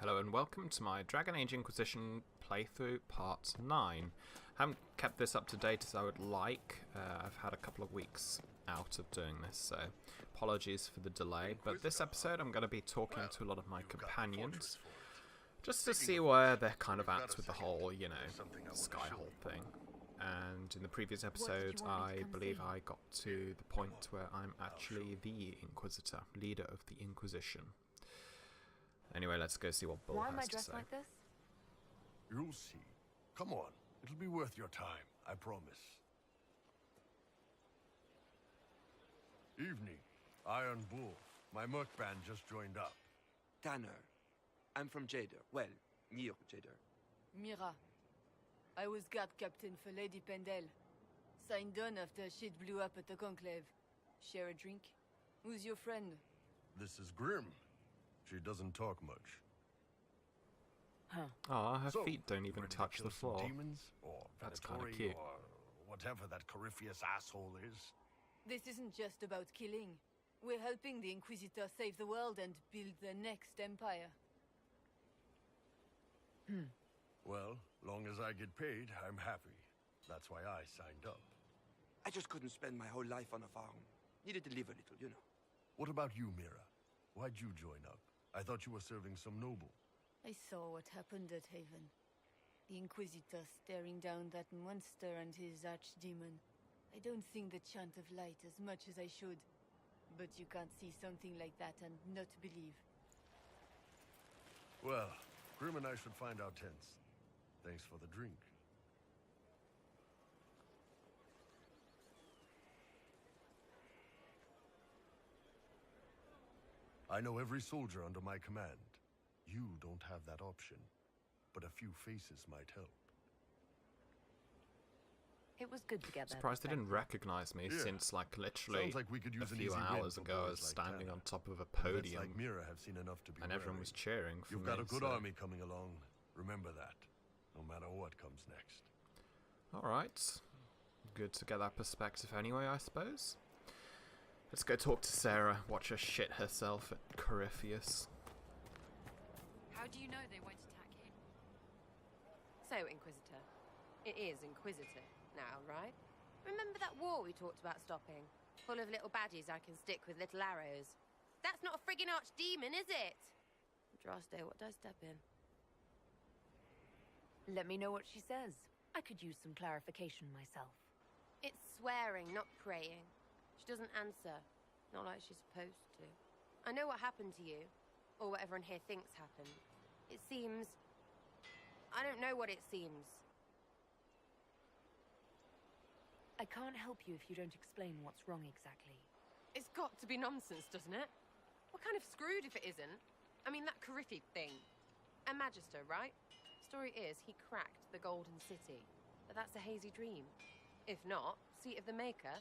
Hello and welcome to my Dragon Age Inquisition playthrough part 9. Haven't kept this up to date as I would like. I've had a couple of weeks out of doing this, so apologies for the delay. But this episode I'm going to be talking to a lot of my companions, just to see where they're kind of at with the whole, you know, Skyhold thing. And in the previous episode I believe I got to the point where I'm actually the Inquisitor, leader of the Inquisition. Anyway, let's go see what Bull has to say. Why am I dressed like this? You'll see. Come on. It'll be worth your time, I promise. Evening. Iron Bull. My merc band just joined up. Tanner. I'm from Jader. Well, near Jader. Mira. I was guard captain for Lady Pendel. Signed on after shit blew up at the Conclave. Share a drink? Who's your friend? This is Grim. She doesn't talk much. Huh. Aw, her So, feet don't you even ready to touch kill the some floor. Demons? Or That's kinda Venatori, cute. or whatever that Corypheus asshole is? This isn't just about killing. We're helping the Inquisitor save the world and build the next empire. Well, long as I get paid, I'm happy. That's why I signed up. I just couldn't spend my whole life on a farm. Needed to live a little, you know. What about you, Mira? Why'd you join up? I thought you were serving some noble. I saw what happened at Haven. The Inquisitor staring down that monster and his archdemon. I don't think the chant of light as much as I should. But you can't see something like that and not believe. Well, Grim and I should find our tents. Thanks for the drink. I know every soldier under my command. You don't have that option, but a few faces might help. It was good to get that. Surprised they didn't recognize me, Yeah. since like literally Sounds like we could use a an few easy win hours for ago I boys was like standing Tanner. on top of a Vets podium like Mira have seen enough to be and everyone wary. was cheering for You've me. got a good so- army coming along. Remember that, no matter what comes next. Alright. Good to get that perspective anyway, I suppose. Let's go talk to Sarah, watch her shit herself at Corypheus. How do you know they won't attack him? So, Inquisitor. It is Inquisitor now, right? Remember that war we talked about stopping? Full of little baddies I can stick with little arrows. That's not a friggin' archdemon, is it? Draste, what did I step in? Let me know what she says. I could use some clarification myself. It's swearing, not praying. She doesn't answer. Not like she's supposed to. I know what happened to you. Or what everyone here thinks happened. It seems... I don't know what it seems. I can't help you if you don't explain what's wrong exactly. It's got to be nonsense, doesn't it? We're kind of screwed if it isn't. I mean, that Corypheus thing. A Magister, right? Story is, he cracked the Golden City. But that's a hazy dream. If not, seat of the Maker,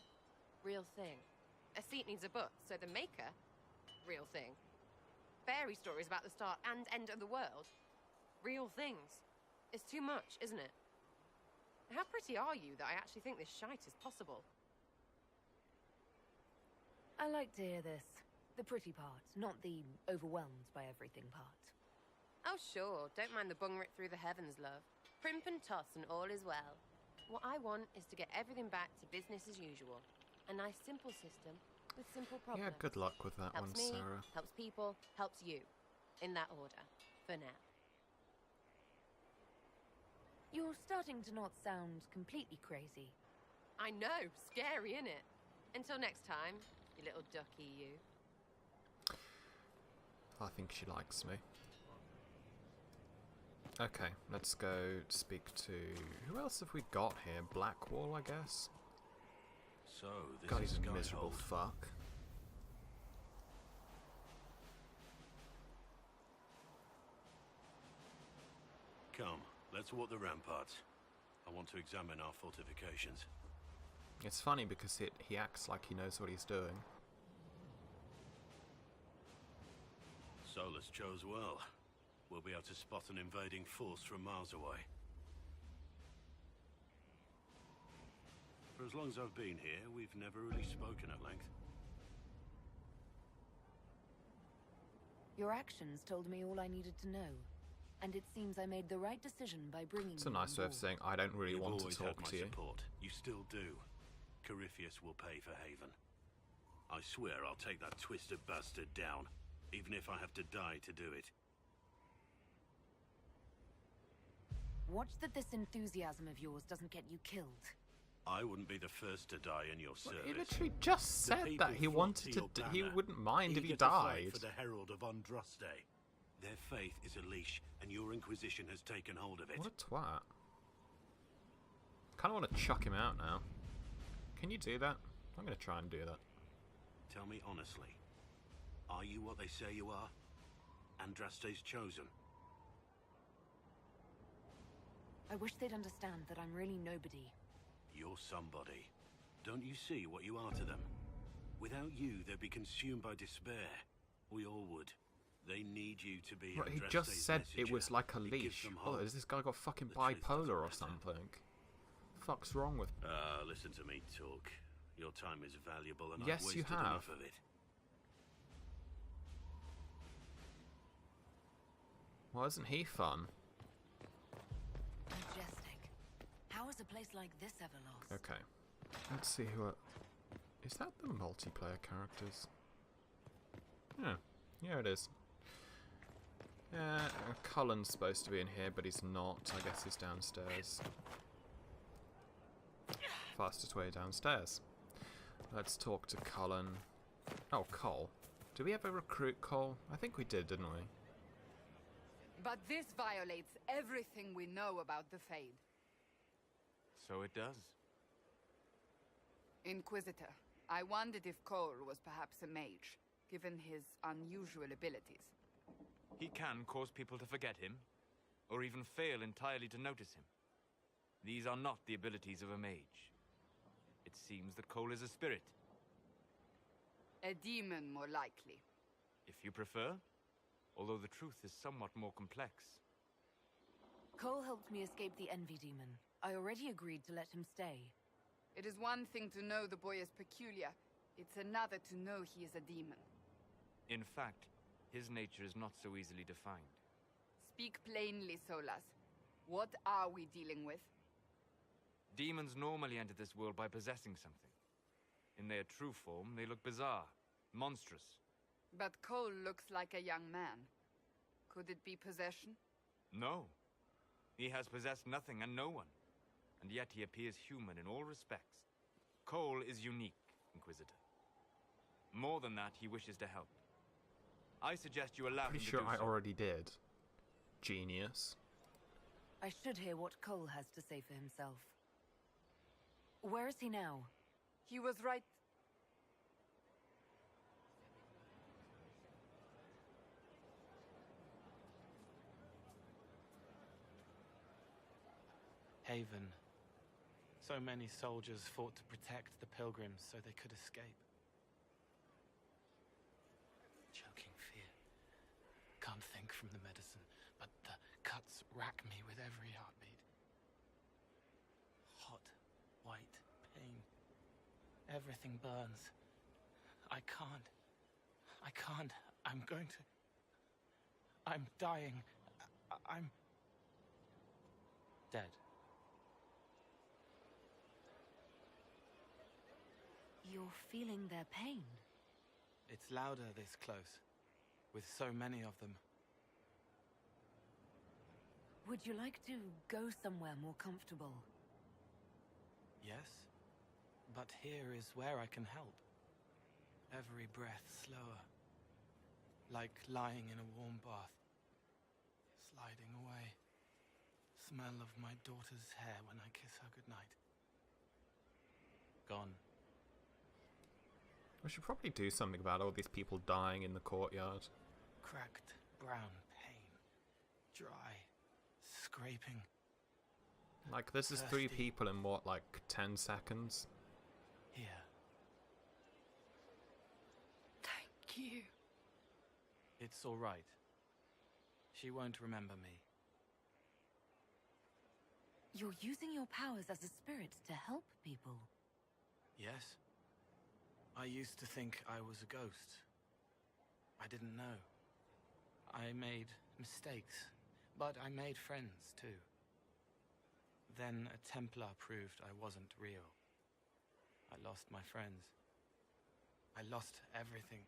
real thing. A seat needs a butt, so the Maker, real thing. Fairy stories about the start and end of the world, real things. It's too much, isn't it? How pretty are you that I actually think this shite is possible? I like to hear this. The pretty part, not the overwhelmed by everything part. Oh sure, don't mind the bung rip through the heavens, love. Primp and toss and all is well. What I want is to get everything back to business as usual. A nice simple system with simple problems. Yeah, good luck with that Helps one, me, Sarah. helps people, helps you. In that order, for now. You're starting to not sound completely crazy. I know, scary, innit? Until next time, you little ducky, you. I think she likes me. Okay, let's go speak to... Who else have we got here? Blackwall, I guess? So, this God, is he's a miserable Skyhold. fuck. Come, let's walk the ramparts. I want to examine our fortifications. It's funny because he acts like he knows what he's doing. Solus chose well. We'll be able to spot an invading force from miles away. For as long as I've been here, we've never really spoken at length. Your actions told me all I needed to know. And it seems I made the right decision by bringing It's a you nice on way of board. saying I don't really You've want to always talk had my to you. support. You still do. Corypheus will pay for Haven. I swear I'll take that twisted bastard down, even if I have to die to do it. Watch that this enthusiasm of yours doesn't get you killed. I wouldn't be the first to die in your service. He literally just The said people that he flock wanted to your to. He banner, wouldn't mind if he eager to fight died. for the Herald of Andraste. Their faith is a leash, and your Inquisition has taken hold of it. What a twat. Kind of want to chuck him out now. Can you do that? I'm going to try and do that. Tell me honestly, are you what they say you are? Andraste's chosen? I wish they'd understand that I'm really nobody. You're somebody. Don't you see what you are to them? Without you, they'd be consumed by despair. We all would. They need you to be Right, he Andraste's just said it messenger. was like a It gives leash. them Oh, hope. has this guy got fucking The truth doesn't bipolar or matter. something? Fuck's wrong with... Listen to me talk. Your time is valuable, and Yes, I've you wasted have. enough of it. Well, isn't he fun? Majestic. How is a place like this ever lost? Okay. Let's see who are... Is that the multiplayer characters? Yeah. Yeah, it is. Yeah, Cullen's supposed to be in here, but he's not. I guess he's downstairs. Fastest way downstairs. Let's talk to Cullen. Oh, Cole. Did we ever recruit Cole? I think we did, didn't we? But this violates everything we know about the Fade. So it does. Inquisitor, I wondered if Cole was perhaps a mage, given his unusual abilities. He can cause people to forget him, or even fail entirely to notice him. These are not the abilities of a mage. It seems that Cole is a spirit, A demon, more likely. if you prefer, although the truth is somewhat more complex. Cole helped me escape the Envy Demon. I already agreed to let him stay. It is one thing to know the boy is peculiar. It's another to know he is a demon. In fact, his nature is not so easily defined. Speak plainly, Solas. What are we dealing with? Demons normally enter this world by possessing something. In their true form, they look bizarre, monstrous. But Cole looks like a young man. Could it be possession? No. He has possessed nothing and no one, and yet he appears human in all respects. Cole is unique, Inquisitor. More than that, he wishes to help. I suggest you allow Pretty him sure to do I so. already did. Genius. I should hear what Cole has to say for himself. Where is he now? He was right. Haven. So many soldiers fought to protect the pilgrims so they could escape. Choking fear. Can't think from the medicine, but the cuts rack me with every heartbeat. Hot, white pain. Everything burns. I can't. I'm going to... I'm dying. I'm... dead. You're feeling their pain. It's louder this close, with so many of them. Would you like to go somewhere more comfortable? Yes, but here is where I can help. Every breath slower, like lying in a warm bath, sliding away. Smell of my daughter's hair when I kiss her goodnight. Gone. We should probably do something about all these people dying in the courtyard. Cracked brown pain, dry, scraping. Like, this is 3 Thirsty. people in what, like 10 seconds? Here. Thank you. It's all right. She won't remember me. You're using your powers as a spirit to help people. Yes? I used to think I was a ghost. I didn't know. I made mistakes, But I made friends, too. Then a Templar proved I wasn't real. I lost my friends. I lost everything.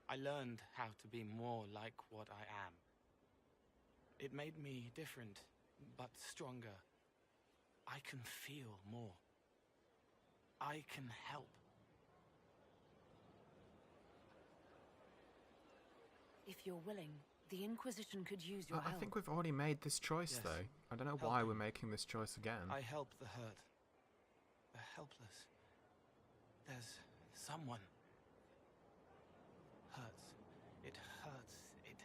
I learned how to be more like what I am. It made me different, but stronger. I can feel more. I can help. If you're willing, the Inquisition could use your help. I think we've already made this choice, Yes. though. I don't know Help why him. we're making this choice again. I help the hurt. The helpless. There's someone. Hurts. It hurts. It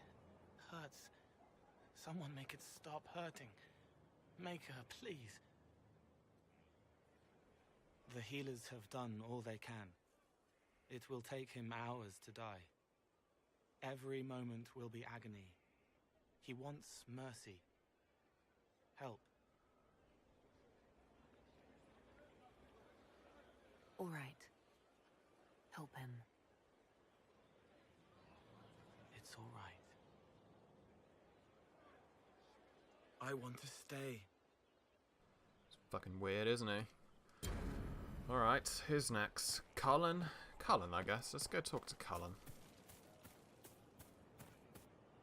hurts. Someone make it stop hurting. Make her, please. The healers have done all they can. It will take him hours to die. Every moment will be agony. He wants mercy. Help. All right. Help him. It's all right. I want to stay. It's fucking weird, isn't he? Alright, who's next? Cullen? Cullen, I guess. Let's go talk to Cullen.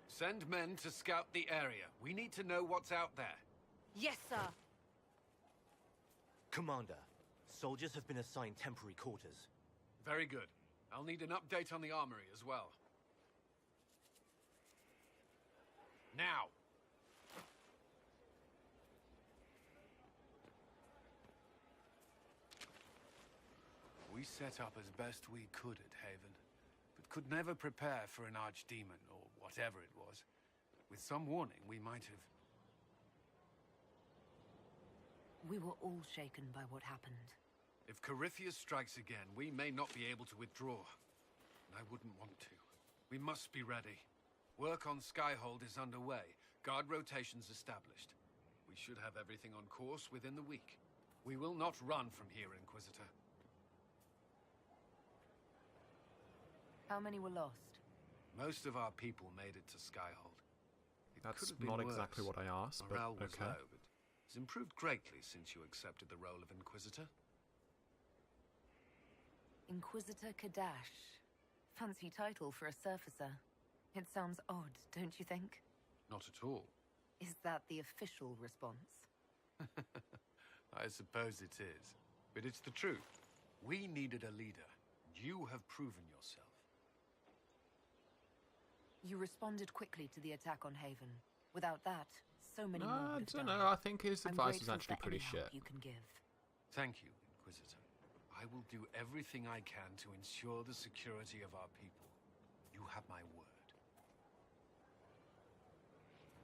Send men to scout the area. We need to know what's out there. Yes, sir. Commander, soldiers have been assigned temporary quarters. Very good. I'll need an update on the armory as well. Now! We set up as best we could at Haven, but could never prepare for an archdemon, or whatever it was. With some warning, we might have... We were all shaken by what happened. If Corypheus strikes again, we may not be able to withdraw. And I wouldn't want to. We must be ready. Work on Skyhold is underway. Guard rotations established. We should have everything on course within the week. We will not run from here, Inquisitor. How many were lost? Most of our people made it to Skyhold. It could That's have been not worse. exactly what I asked, but Morale was okay. low, but it's improved greatly since you accepted the role of Inquisitor. Inquisitor Kadash. Fancy title for a surfacer. It sounds odd, don't you think? Not at all. Is that the official response? I suppose it is. But it's the truth. We needed a leader. You have proven yourself. You responded quickly to the attack on Haven. Without that, so many more I would have don't died. know. I think his I'm advice is grateful actually for pretty any help shit. you can give. Thank you, Inquisitor. I will do everything I can to ensure the security of our people. You have my word.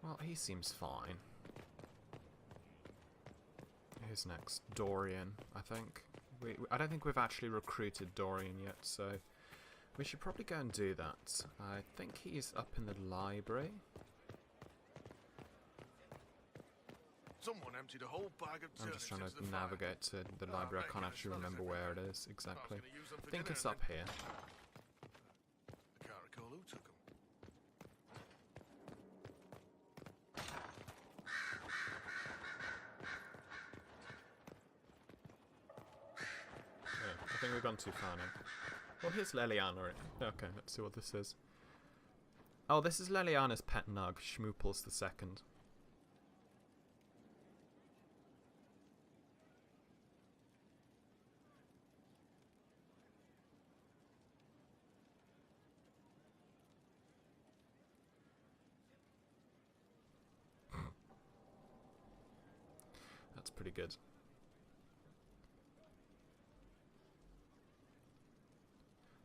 Well, he seems fine. Who's next? Dorian, I think. I don't think we've actually recruited Dorian yet, so we should probably go and do that. I think he's up in the library. Someone emptied a whole bag of I'm just turnips trying into to the fire. navigate to the library. I can't actually remember where it is exactly. I think it's up here. I can't recall who took them. Yeah, I think we've gone too far now. Well, here's Leliana. Okay, let's see what this is. Oh, this is Leliana's pet nug, Schmooples the Second. That's pretty good.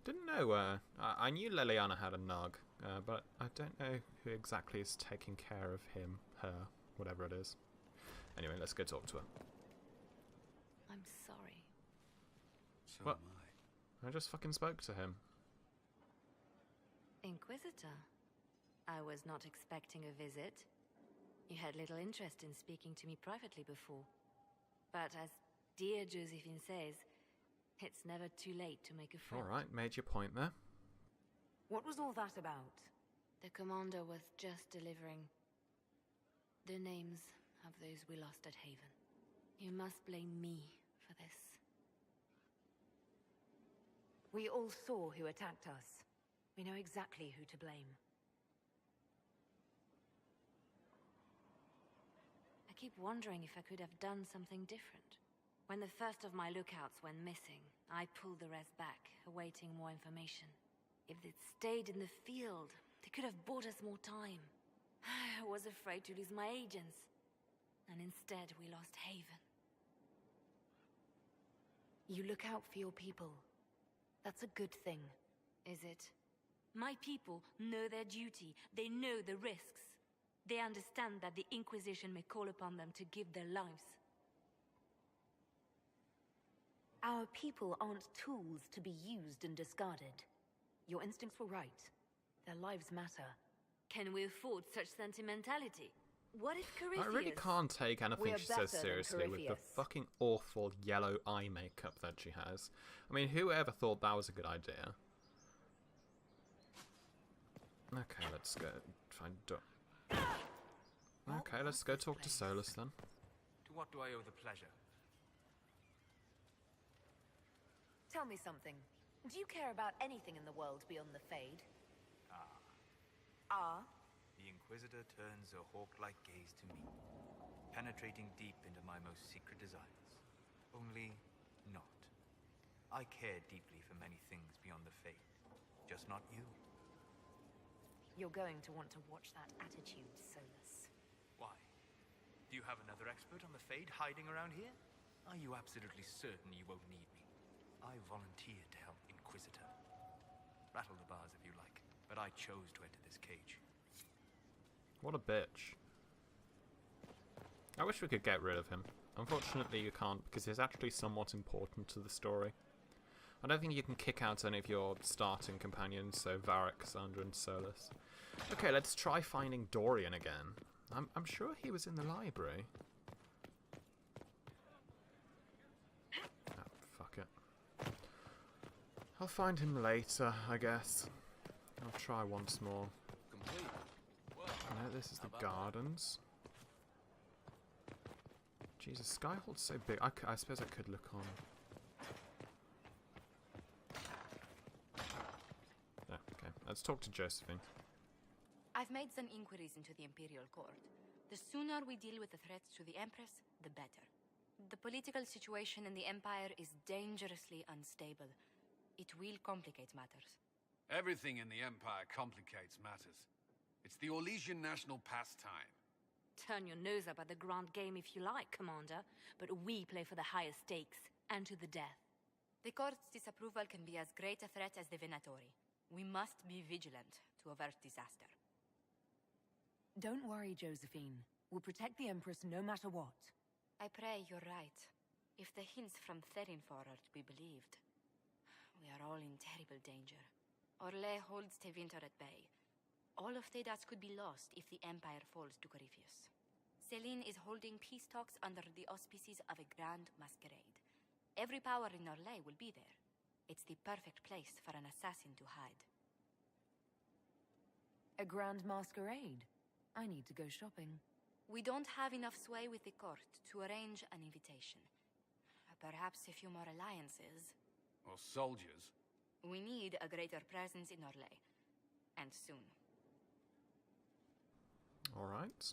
Didn't know, I knew Leliana had a Nug, but I don't know who exactly is taking care of him, her, whatever it is. Anyway, let's go talk to her. I'm sorry. So What? am I. I just fucking spoke to him. Inquisitor, I was not expecting a visit. You had little interest in speaking to me privately before. But as dear Josephine says, it's never too late to make a friend. Alright, made your point there. What was all that about? The commander was just delivering the names of those we lost at Haven. You must blame me for this. We all saw who attacked us. We know exactly who to blame. I keep wondering if I could have done something different. When the first of my lookouts went missing, I pulled the rest back, awaiting more information. If they'd stayed in the field, they could have bought us more time. I was afraid to lose my agents. And instead, we lost Haven. You look out for your people. That's a good thing. Is it? My people know their duty. They know the risks. They understand that the Inquisition may call upon them to give their lives. Our people aren't tools to be used and discarded. Your instincts were right. Their lives matter. Can we afford such sentimentality? What if Corypheus... I really can't take anything We're she says better than seriously with the Corypheus. fucking awful yellow eye makeup that she has. I mean, whoever thought that was a good idea? Okay, let's go find Okay, let's go talk to Solus then. To what do I owe the pleasure? Tell me something. Do you care about anything in the world beyond the Fade? The Inquisitor turns a hawk-like gaze to me, penetrating deep into my most secret desires. Only not. I care deeply for many things beyond the Fade, just not you. You're going to want to watch that attitude, Solus. Why? Do you have another expert on the Fade hiding around here? Are you absolutely certain you won't need me? I volunteered to help Inquisitor. Rattle the bars if you like, but I chose to enter this cage. What a bitch. I wish we could get rid of him. Unfortunately you can't, because he's actually somewhat important to the story. I don't think you can kick out any of your starting companions, so Varric, Cassandra and Solus. Okay, let's try finding Dorian again. I'm sure he was in the library. Oh, fuck it. I'll find him later, I guess. I'll try once more. No, this is the gardens. Jesus, Skyhold's so big. I suppose I could look on. Yeah, okay. Let's talk to Josephine. I've made some inquiries into the Imperial Court. The sooner we deal with the threats to the Empress, the better. The political situation in the Empire is dangerously unstable. It will complicate matters. Everything in the Empire complicates matters. It's the Orlesian national pastime. Turn your nose up at the grand game if you like, Commander, but we play for the highest stakes, and to the death. The Court's disapproval can be as great a threat as the Venatori. We must be vigilant to avert disaster. Don't worry, Josephine. We'll protect the Empress no matter what. I pray you're right. If the hints from Therinfor are to be believed, we are all in terrible danger. Orlais holds Tevinter at bay. All of Thedas could be lost if the Empire falls to Corypheus. Selene is holding peace talks under the auspices of a grand masquerade. Every power in Orlais will be there. It's the perfect place for an assassin to hide. A grand masquerade? I need to go shopping. We don't have enough sway with the court to arrange an invitation. Perhaps a few more alliances. Or soldiers. We need a greater presence in Orlais. And soon. Alright.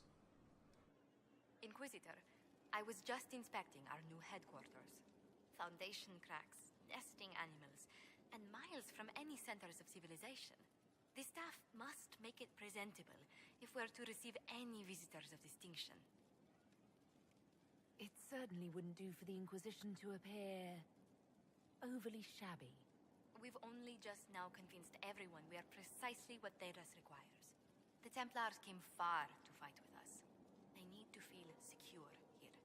Inquisitor, I was just inspecting our new headquarters. Foundation cracks, nesting animals, and miles from any centers of civilization. The staff must make it presentable if we're to receive any visitors of distinction. It certainly wouldn't do for the Inquisition to appear overly shabby. We've only just now convinced everyone we are precisely what Thedas requires. The Templars came far to fight with us. They need to feel secure here.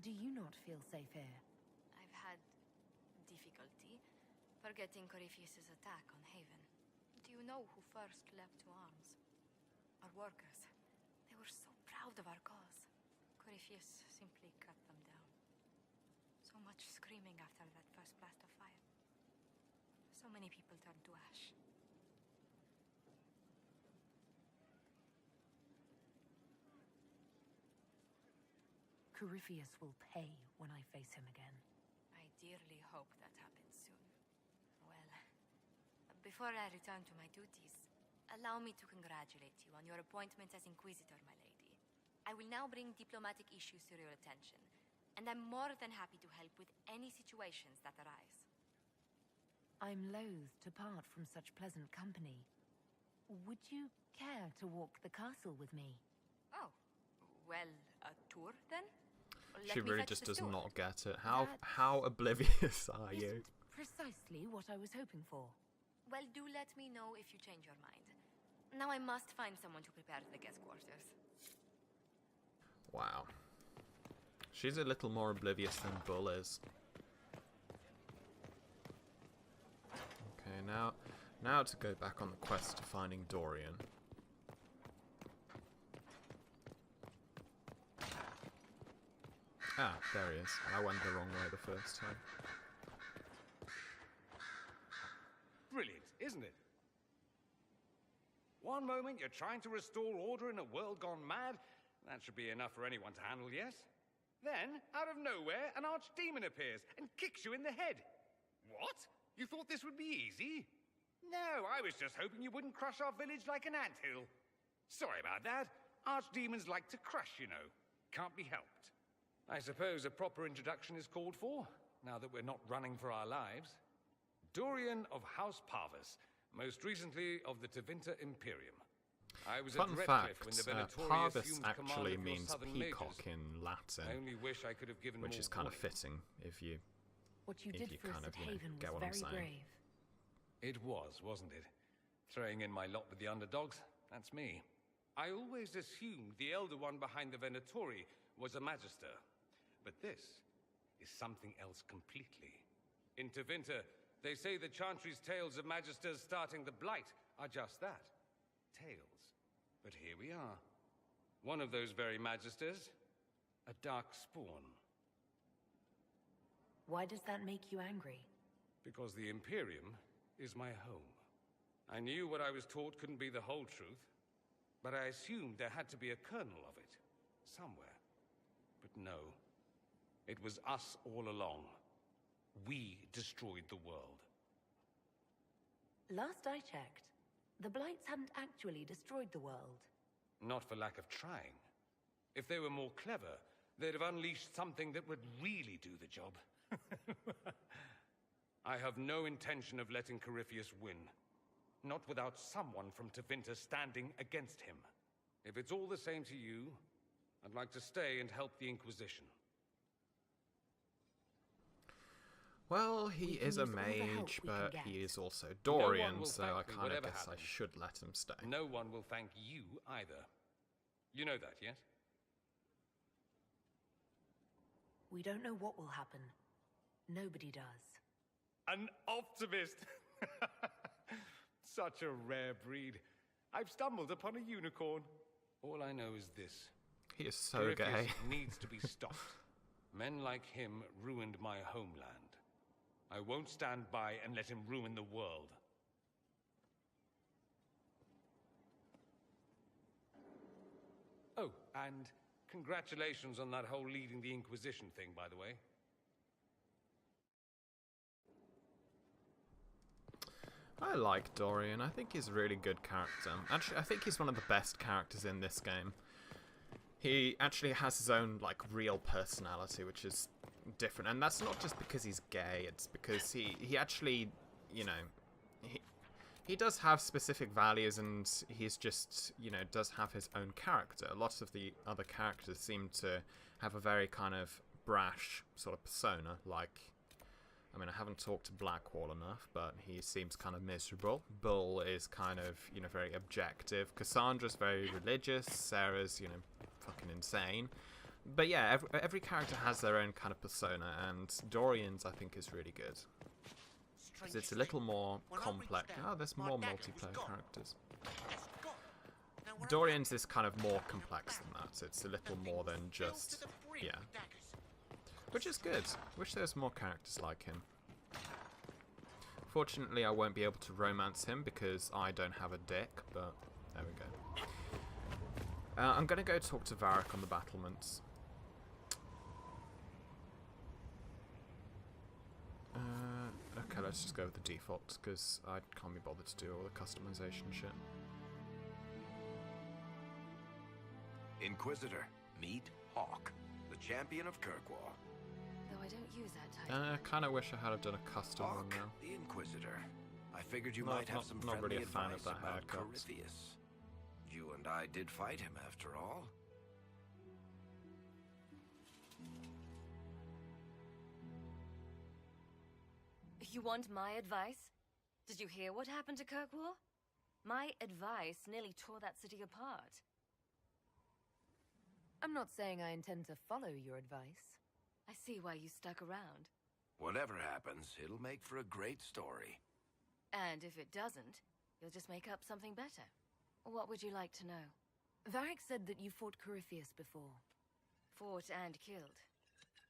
Do you not feel safe here? I've had difficulty forgetting Corypheus's attack on Haven. Do you know who first leapt to arms? Our workers. They were so proud of our cause. Corypheus simply cut them down. So much screaming after that first blast of fire. So many people turned to ash. Corypheus will pay when I face him again. I dearly hope that happens soon. Well, before I return to my duties, allow me to congratulate you on your appointment as Inquisitor, my lady. I will now bring diplomatic issues to your attention, and I'm more than happy to help with any situations that arise. I'm loath to part from such pleasant company. Would you care to walk the castle with me? Oh, well, a tour then? She Let me really fetch just the does steward. not get it. How oblivious are you? Isn't precisely what I was hoping for. Well, do let me know if you change your mind. Now I must find someone to prepare the guest quarters. Wow. She's a little more oblivious than Bull is. Okay, now to go back on the quest to finding Dorian. Ah, there he is. I went the wrong way the first time. Brilliant, isn't it? One moment you're trying to restore order in a world gone mad. That should be enough for anyone to handle, yes? Then, out of nowhere, an archdemon appears and kicks you in the head. What? You thought this would be easy? No, I was just hoping you wouldn't crush our village like an anthill. Sorry about that. Archdemons like to crush, you know. Can't be helped. I suppose a proper introduction is called for, now that we're not running for our lives. Dorian of House Parvus, most recently of the Tevinter Imperium. I was Fun at fact, Redcliffe when the Venatorius Parvus assumed command actually of your means southern peacock mages. in Latin, I only wish I could have given which more is kind of warning. fitting if you What you did for us kind at of, you know, Haven get was what I'm very saying. brave. It was, wasn't it? Throwing in my lot with the underdogs, that's me. I always assumed the elder one behind the Venatori was a magister. But this is something else completely. In Tevinter, they say the Chantry's tales of magisters starting the Blight are just that. Tales. But here we are. One of those very magisters, a dark spawn. Why does that make you angry? Because the Imperium is my home. I knew what I was taught couldn't be the whole truth, but I assumed there had to be a kernel of it, somewhere. But no, it was us all along. We destroyed the world. Last I checked, the Blights hadn't actually destroyed the world. Not for lack of trying. If they were more clever, they'd have unleashed something that would really do the job. I have no intention of letting Corypheus win. Not without someone from Tevinter standing against him. If it's all the same to you, I'd like to stay and help the Inquisition. Well, he is a mage, but he is also Dorian, so I kind of guess I should let him stay. No one will thank you either. You know that, yes? We don't know what will happen. Nobody does. An optimist! Such a rare breed. I've stumbled upon a unicorn. All I know is this. He is so Corypheus gay. needs to be stopped. Men like him ruined my homeland. I won't stand by and let him ruin the world. Oh, and congratulations on that whole leading the Inquisition thing, by the way. I like Dorian. I think he's a really good character. Actually, I think he's one of the best characters in this game. He actually has his own, like, real personality, which is different. And that's not just because he's gay, it's because he actually, you know, he does have specific values, and he's just, you know, does have his own character. Lots of the other characters seem to have a very kind of brash sort of persona, like, I mean, I haven't talked to Blackwall enough, but he seems kind of miserable. Bull is kind of, you know, very objective. Cassandra's very religious. Sarah's, you know, fucking insane. But yeah, every character has their own kind of persona, and Dorian's, I think, is really good. Because it's a little more complex. Oh, there's more multiplayer characters. Dorian's is kind of more complex than that. It's a little more than just, yeah. Which is good. Wish there was more characters like him. Fortunately, I won't be able to romance him because I don't have a dick, but there we go. I'm going to go talk to Varric on the battlements. let's just go with the default, because I can't be bothered to do all the customization shit. Inquisitor, meet Hawk, the champion of Kirkwall. Though I don't use that title. I kind of wish I had done a custom one Hawk, now. the Inquisitor. I figured you No, might have not- some not friendly really a fan of advice that about haircut. Corypheus. You and I did fight him, after all. You want my advice? Did you hear what happened to Kirkwall? My advice nearly tore that city apart. I'm not saying I intend to follow your advice. I see why you stuck around. Whatever happens, it'll make for a great story. And if it doesn't, you'll just make up something better. What would you like to know? Varric said that you fought Corypheus before. Fought and killed.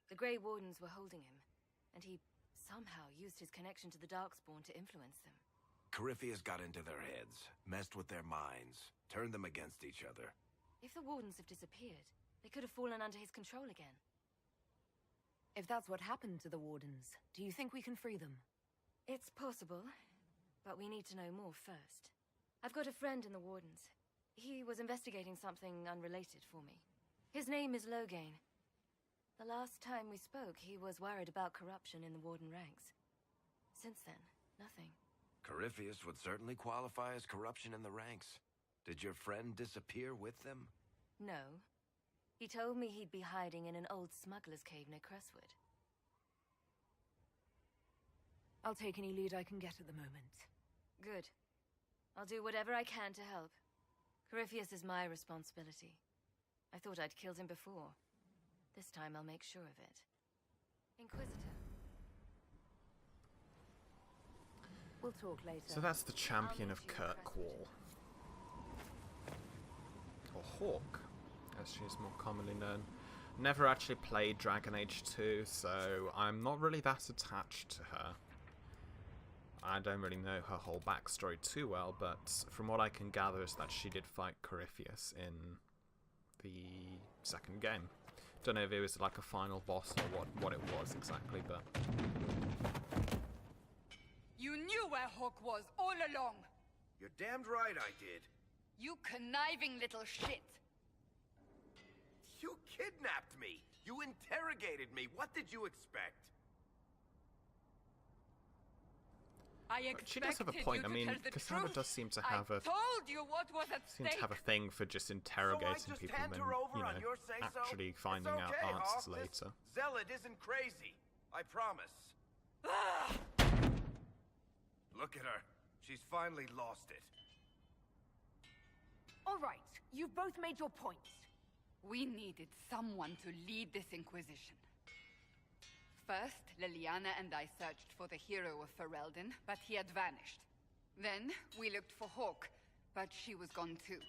The Grey Wardens were holding him, and he somehow used his connection to the Darkspawn to influence them. Corypheus got into their heads, messed with their minds, turned them against each other. If the Wardens have disappeared, they could have fallen under his control again. If that's what happened to the Wardens, do you think we can free them? It's possible, but we need to know more first. I've got a friend in the Wardens. He was investigating something unrelated for me. His name is Loghain. The last time we spoke, he was worried about corruption in the Warden ranks. Since then, nothing. Corypheus would certainly qualify as corruption in the ranks. Did your friend disappear with them? No. He told me he'd be hiding in an old smuggler's cave near Crestwood. I'll take any lead I can get at the moment. Good. I'll do whatever I can to help. Corypheus is my responsibility. I thought I'd killed him before. This time I'll make sure of it. Inquisitor. We'll talk later. So that's the champion of Kirkwall. Or Hawk, as she's more commonly known. Never actually played Dragon Age 2, so I'm not really that attached to her. I don't really know her whole backstory too well, but from what I can gather is that she did fight Corypheus in the second game. Don't know if it was like a final boss or what it was exactly, but... You knew where Hawk was all along! You're damned right I did. You conniving little shit! You kidnapped me! You interrogated me! What did you expect? She does have a point. I mean, Cassandra does seem to have a... told you what was at seems to have a thing for just interrogating people and then, you know, actually finding out answers later. Zealot isn't crazy. I promise. Look at her. She's finally lost it. All right, you've both made your points. We needed someone to lead this Inquisition. First, Liliana and I searched for the hero of Ferelden, but he had vanished. Then, we looked for Hawk, but she was gone too.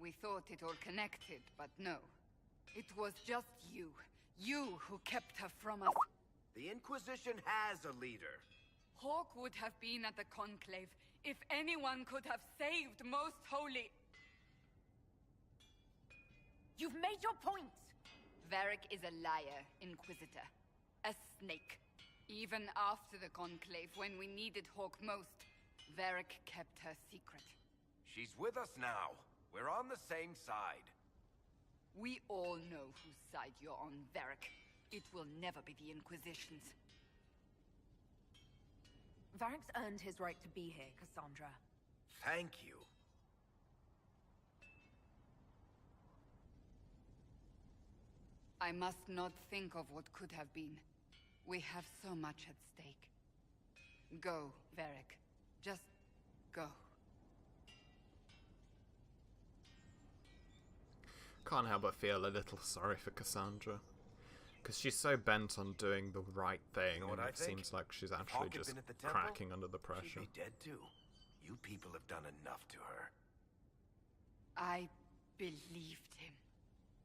We thought it all connected, but no. It was just you. You who kept her from us. The Inquisition has a leader. Hawk would have been at the Conclave if anyone could have saved Most Holy. You've made your point! Varric is a liar, Inquisitor. A snake. Even after the Conclave, when we needed Hawk most, Varric kept her secret. She's with us now. We're on the same side. We all know whose side you're on, Varric. It will never be the Inquisition's. Varric's earned his right to be here, Cassandra. Thank you. I must not think of what could have been. We have so much at stake. Go, Varric. Just go. Can't help but feel a little sorry for Cassandra. Because she's so bent on doing the right thing, You know what and I it think? seems like she's If actually Hawk had just been at the temple, cracking under the pressure. She'd be dead too. You people have done enough to her. I believed him.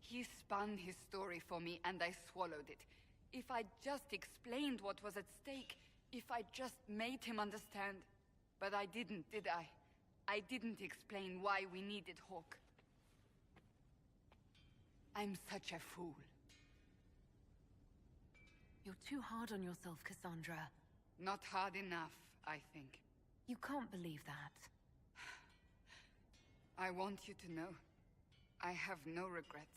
He spun his story for me, and I swallowed it. If I just explained what was at stake, if I just made him understand. But I didn't, did I? I didn't explain why we needed Hawk. I'm such a fool. You're too hard on yourself, Cassandra. Not hard enough, I think. You can't believe that. I want you to know, I have no regrets.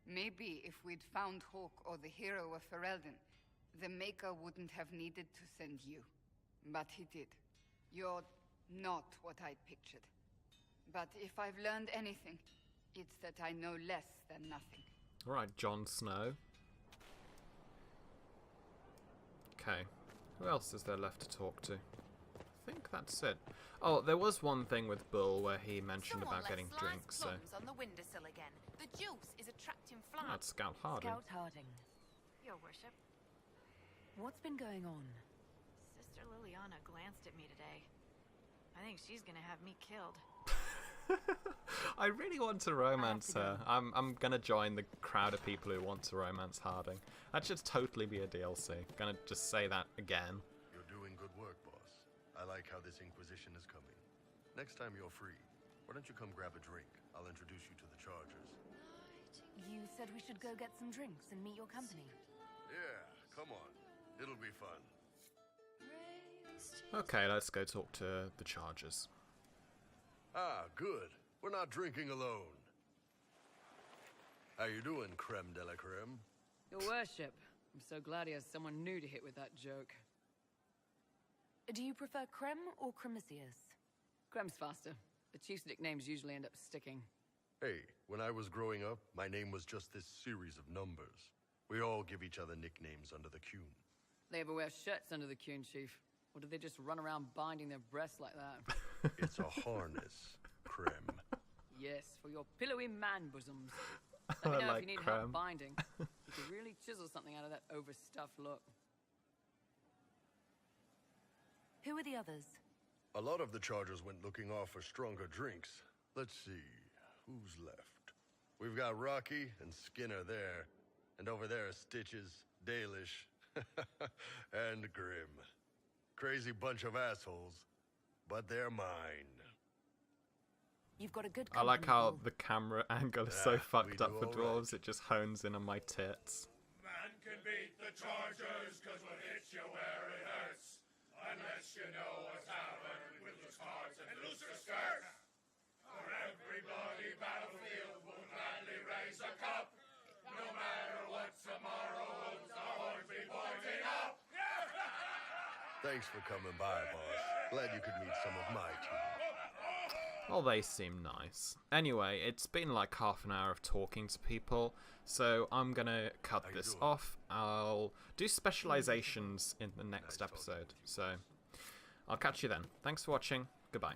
Maybe if we'd found Hawk or the hero of Ferelden, the Maker wouldn't have needed to send you. But he did. You're not what I'd pictured. But if I've learned anything, it's that I know less than nothing. Alright, Jon Snow. Okay. Who else is there left to talk to? I think that's it. Oh, there was one thing with Bull where he mentioned about getting drinks, so... on the windowsill again. The juice is attracting flies. That's Scout Harding. Scout Harding. Your worship. What's been going on? Sister Liliana glanced at me today. I think she's gonna have me killed. I really want to romance her. I'm gonna join the crowd of people who want to romance Harding. That should totally be a DLC. Gonna just say that again. You're doing good work, boss. I like how this Inquisition is coming. Next time you're free, why don't you come grab a drink? I'll introduce you to the Chargers. You said we should go get some drinks and meet your company. Yeah, come on. It'll be fun. Okay, let's go talk to the Chargers. Ah, good. We're not drinking alone. How you doing, creme de la creme? Your worship. I'm so glad he has someone new to hit with that joke. Do you prefer Creme or Cremisius? Crem's faster. The chief's nicknames usually end up sticking. Hey, when I was growing up, my name was just this series of numbers. We all give each other nicknames under the Qun. They ever wear shirts under the Qun, Chief? Or do they just run around binding their breasts like that? It's a harness, Creme. Yes, for your pillowy man bosoms. Let me know if you need help binding. You could really chisel something out of that overstuffed look. Who are the others? A lot of the Chargers went looking off for stronger drinks. Let's see, who's left? We've got Rocky and Skinner there. And over there are Stitches, Dalish, and Grim. Crazy bunch of assholes, but they're mine. You've got a good I like company, how Bull. the camera angle is so fucked up for dwarves, it just hones in on my tits. Man can beat the Chargers cause we'll hit you where it hurts. Unless you know what's happened with your cards and looser skirts. For every bloody battlefield we'll gladly raise a cup. No matter what tomorrow holds, our horns be pointing up. Thanks for coming by, boss. Glad you could meet some of my team. Oh, they seem nice. Anyway, it's been like half an hour of talking to people, so I'm gonna cut this off. I'll do specializations in the next episode, so I'll catch you then. Thanks for watching. Goodbye.